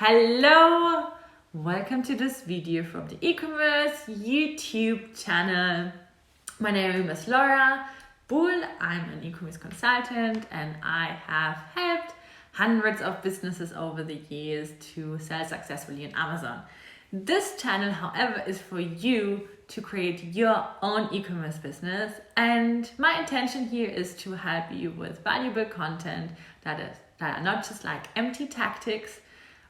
Hello! Welcome to this video from the e-commerce YouTube channel. My name is Laura Bull. I'm an e-commerce consultant and I have helped hundreds of businesses over the years to sell successfully on Amazon. This channel, however, is for you to create your own e-commerce business, and my intention here is to help you with valuable content that are not just like empty tactics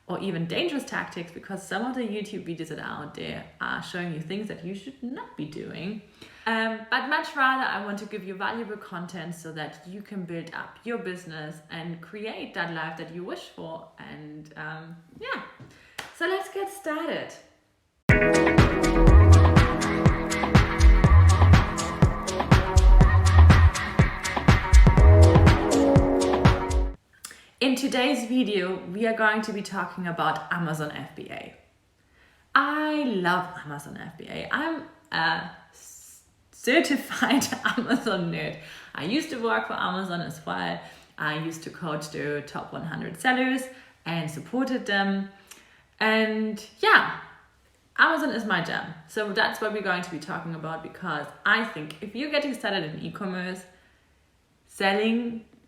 or even dangerous tactics, because some of the YouTube videos that are out there are showing you things that you should not be doing. But much rather, I want to give you valuable content so that you can build up your business and create that life that you wish for. And so let's get started. In today's video, we are going to be talking about Amazon FBA. I love Amazon FBA. I'm a certified Amazon nerd. I used to work for Amazon as well. I used to coach the top 100 sellers and supported them. And yeah, Amazon is my jam. So that's what we're going to be talking about, because I think if you're getting started in e-commerce,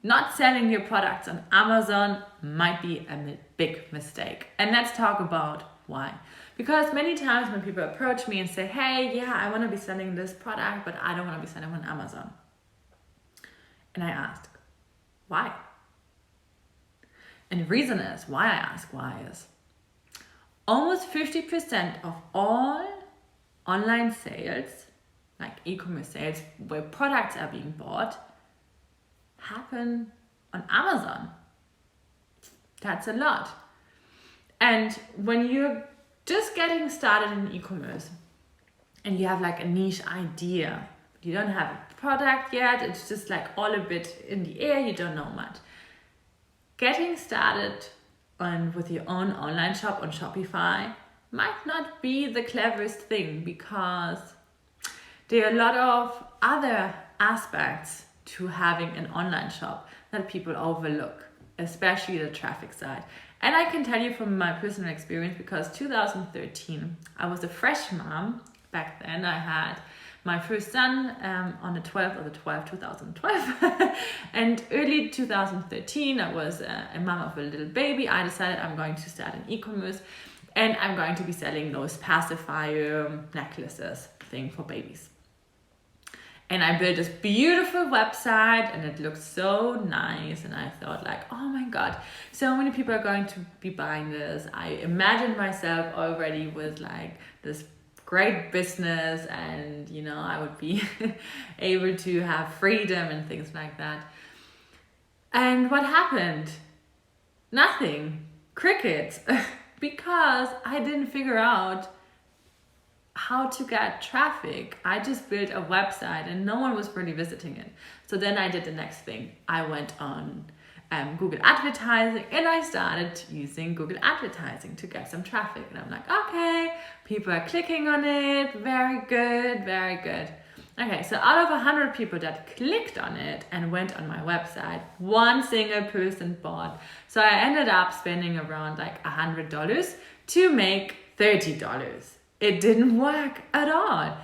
not selling your products on Amazon might be a big mistake. And let's talk about why. Because many times when people approach me and say, hey, yeah, I want to be selling this product, but I don't want to be selling on Amazon. And I ask, why? And the reason is, why I ask why is, almost 50% of all online sales, like e-commerce sales, where products are being bought, happen on Amazon. That's a lot. And when you're just getting started in e-commerce and you have like a niche idea, you don't have a product yet, it's just like all a bit in the air, you don't know much. Getting started with your own online shop on Shopify might not be the cleverest thing, because there are a lot of other aspects to having an online shop that people overlook, especially the traffic side. And I can tell you from my personal experience, because 2013, I was a fresh mom. Back then I had my first son on the 12th of the 12th, 2012. And early 2013, I was a mom of a little baby. I decided I'm going to start an e-commerce and I'm going to be selling those pacifier necklaces thing for babies. And I built this beautiful website and it looked so nice. And I thought like, oh my God, so many people are going to be buying this. I imagined myself already with like this great business, and I would be able to have freedom and things like that. And what happened? Nothing. Crickets. Because I didn't figure out how to get traffic. I just built a website and no one was really visiting it. So then I did the next thing. I went on Google advertising and I started using Google advertising to get some traffic. And I'm like, okay, people are clicking on it. Very good, very good. Okay, so out of 100 people that clicked on it and went on my website, one single person bought. So I ended up spending around like $100 to make $30. It didn't work at all.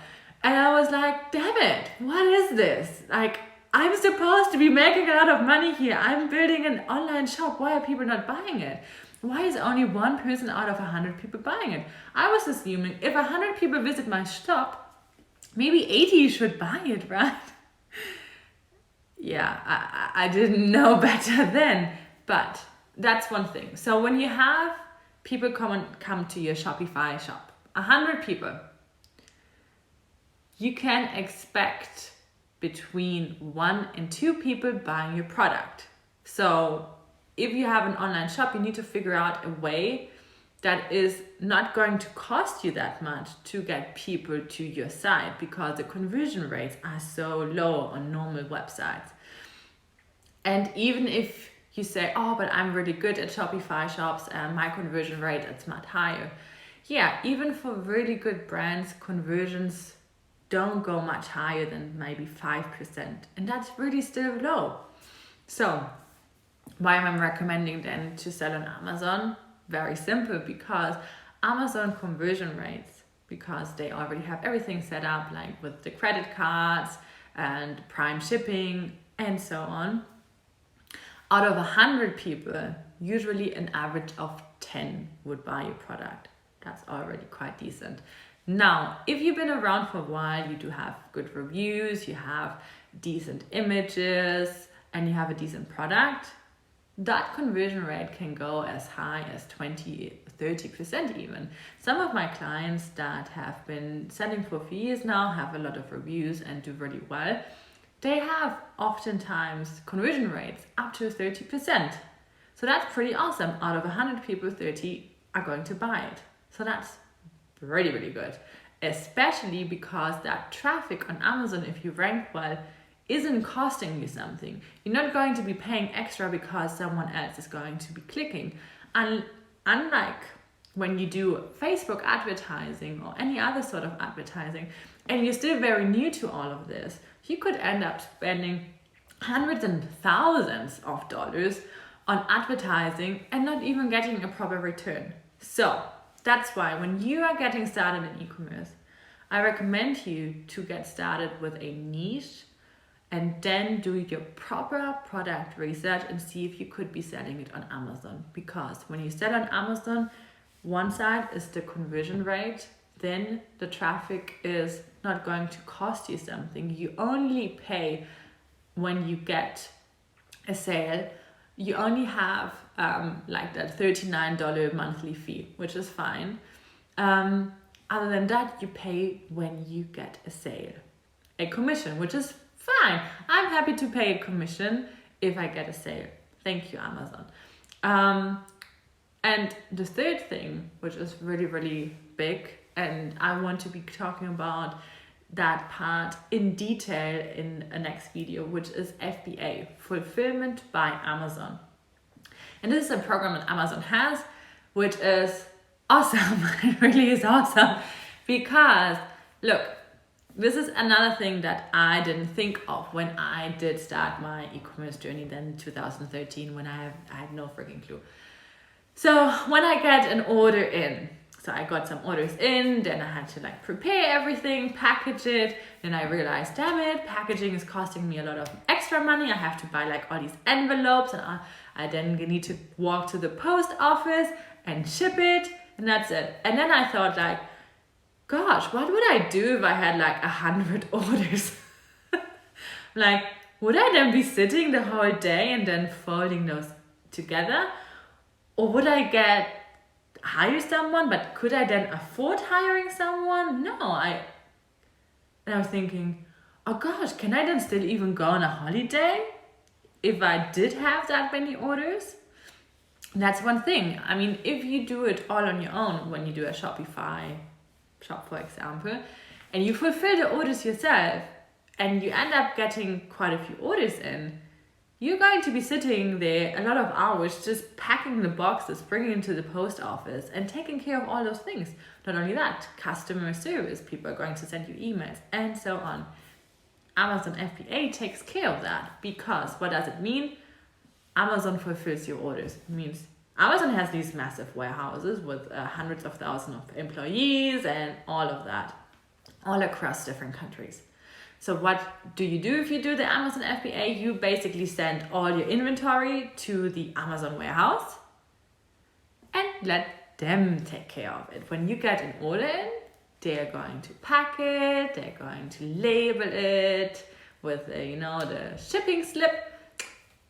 And I was like, damn it, what is this? Like, I'm supposed to be making a lot of money here. I'm building an online shop. Why are people not buying it? Why is only one person out of 100 people buying it? I was assuming if 100 people visit my shop, maybe 80 should buy it, right? Yeah, I didn't know better then, but that's one thing. So when you have people come to your Shopify shop, 100 people, you can expect between 1 and 2 people buying your product. So if you have an online shop, you need to figure out a way that is not going to cost you that much to get people to your site, because the conversion rates are so low on normal websites. And even if you say, oh, but I'm really good at Shopify shops and my conversion rate is much higher. Yeah, even for really good brands, conversions don't go much higher than maybe 5%. And that's really still low. So why am I recommending then to sell on Amazon? very simple, because Amazon conversion rates, because they already have everything set up, like with the credit cards and prime shipping and so on. Out of 100 people, usually an average of 10 would buy your product. That's already quite decent. Now, if you've been around for a while, you do have good reviews, you have decent images, and you have a decent product, that conversion rate can go as high as 20-30% even. Some of my clients that have been selling for a few years now have a lot of reviews and do really well. They have oftentimes conversion rates up to 30%. So that's pretty awesome. Out of 100 people, 30 are going to buy it. So that's really, really good. Especially because that traffic on Amazon, if you rank well, isn't costing you something. You're not going to be paying extra because someone else is going to be clicking. And unlike when you do Facebook advertising or any other sort of advertising, and you're still very new to all of this, you could end up spending hundreds and thousands of dollars on advertising and not even getting a proper return. So that's why when you are getting started in e-commerce, I recommend you to get started with a niche and then do your proper product research and see if you could be selling it on Amazon. Because when you sell on Amazon, one side is the conversion rate, then the traffic is not going to cost you something. You only pay when you get a sale. You only have like that $39 monthly fee, which is fine. Other than that, you pay when you get a sale. A commission, which is fine. I'm happy to pay a commission if I get a sale. Thank you, Amazon. And the third thing, which is really, really big, and I want to be talking about that part in detail in a next video, which is FBA, Fulfillment by Amazon. And this is a program that Amazon has, which is awesome. It really is awesome, because look, this is another thing that I didn't think of when I did start my e-commerce journey then in 2013, when I had no freaking clue. So when I get an order in, so I got some orders in, then I had to like prepare everything, package it. Then I realized, damn it, packaging is costing me a lot of extra money. I have to buy like all these envelopes, and I then need to walk to the post office and ship it, and that's it. And then I thought like, gosh, what would I do if I had like 100 orders? Like, would I then be sitting the whole day and then folding those together? Or would I hire someone, but could I then afford hiring someone? No, and I was thinking, oh gosh, can I then still even go on a holiday if I did have that many orders? That's one thing. I mean, if you do it all on your own, when you do a Shopify shop, for example, and you fulfill the orders yourself, and you end up getting quite a few orders in, you're going to be sitting there a lot of hours just packing the boxes, bringing them to the post office, and taking care of all those things. Not only that, customer service, people are going to send you emails, and so on. Amazon FBA takes care of that, because what does it mean? Amazon fulfills your orders. It means Amazon has these massive warehouses with hundreds of thousands of employees and all of that, all across different countries. So what do you do if you do the Amazon FBA? You basically send all your inventory to the Amazon warehouse and let them take care of it. When you get an order in, they're going to pack it, they're going to label it with the shipping slip.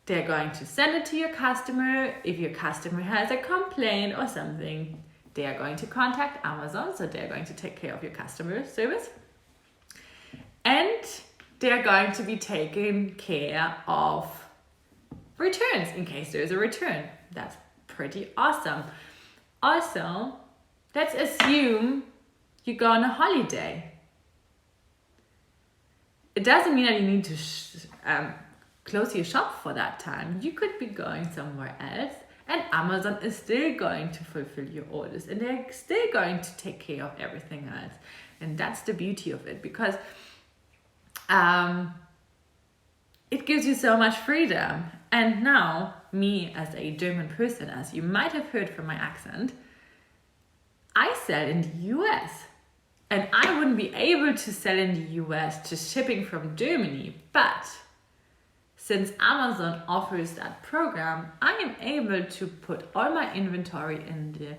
They're going to send it to your customer. If your customer has a complaint or something, they are going to contact Amazon, so they're going to take care of your customer service. And they're going to be taking care of returns in case there's a return. That's pretty awesome. Also, let's assume you go on a holiday. It doesn't mean that you need to close your shop for that time. You could be going somewhere else, and Amazon is still going to fulfill your orders, and they're still going to take care of everything else. And that's the beauty of it, because it gives you so much freedom. And now, me as a German person, as you might have heard from my accent, I sell in the US. And I wouldn't be able to sell in the US just shipping from Germany. But since Amazon offers that program, I am able to put all my inventory in the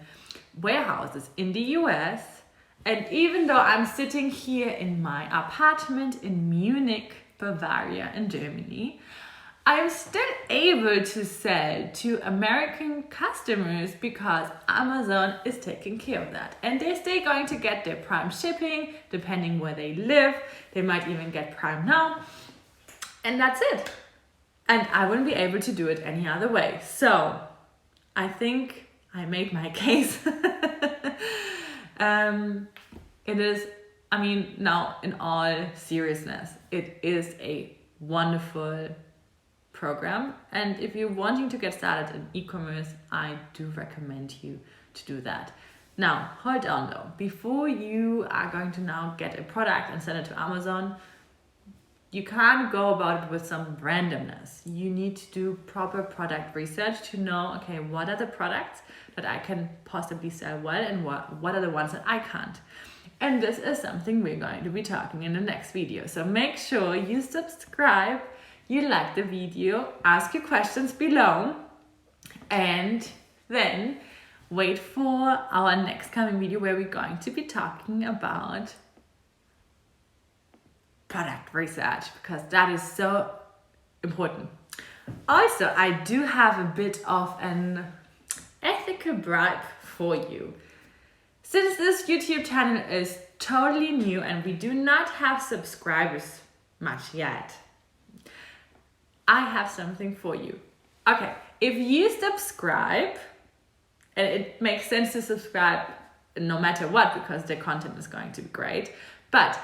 warehouses in the US. And even though I'm sitting here in my apartment in Munich, Bavaria, in Germany, I'm still able to sell to American customers because Amazon is taking care of that. And they're still going to get their Prime shipping, depending where they live. They might even get Prime Now. And that's it. And I wouldn't be able to do it any other way. So I think I made my case. It is, now in all seriousness, it is a wonderful program. And if you're wanting to get started in e-commerce, I do recommend you to do that. Now, hold on though. Before you are going to now get a product and send it to Amazon, you can't go about it with some randomness. You need to do proper product research to know, okay, what are the products that I can possibly sell well and what are the ones that I can't. And this is something we're going to be talking in the next video. So make sure you subscribe, you like the video, ask your questions below, and then wait for our next coming video where we're going to be talking about product research, because that is so important. Also, I do have a bit of an ethical bribe for you. Since this YouTube channel is totally new and we do not have subscribers much yet, I have something for you. Okay, if you subscribe, and it makes sense to subscribe no matter what because the content is going to be great, but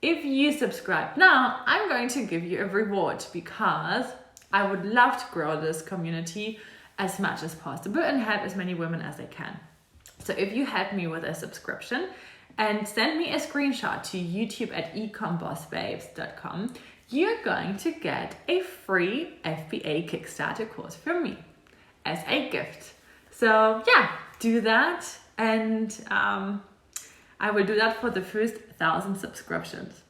if you subscribe now, I'm going to give you a reward because I would love to grow this community as much as possible and help as many women as I can. So if you help me with a subscription and send me a screenshot to YouTube at ecombossbabes.com, you're going to get a free FBA Kickstarter course from me as a gift. So yeah, do that, and I will do that for the first 1,000 subscriptions.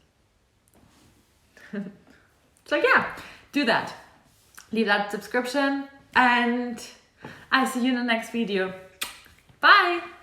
So yeah, do that. Leave that subscription, and I'll see you in the next video. Bye!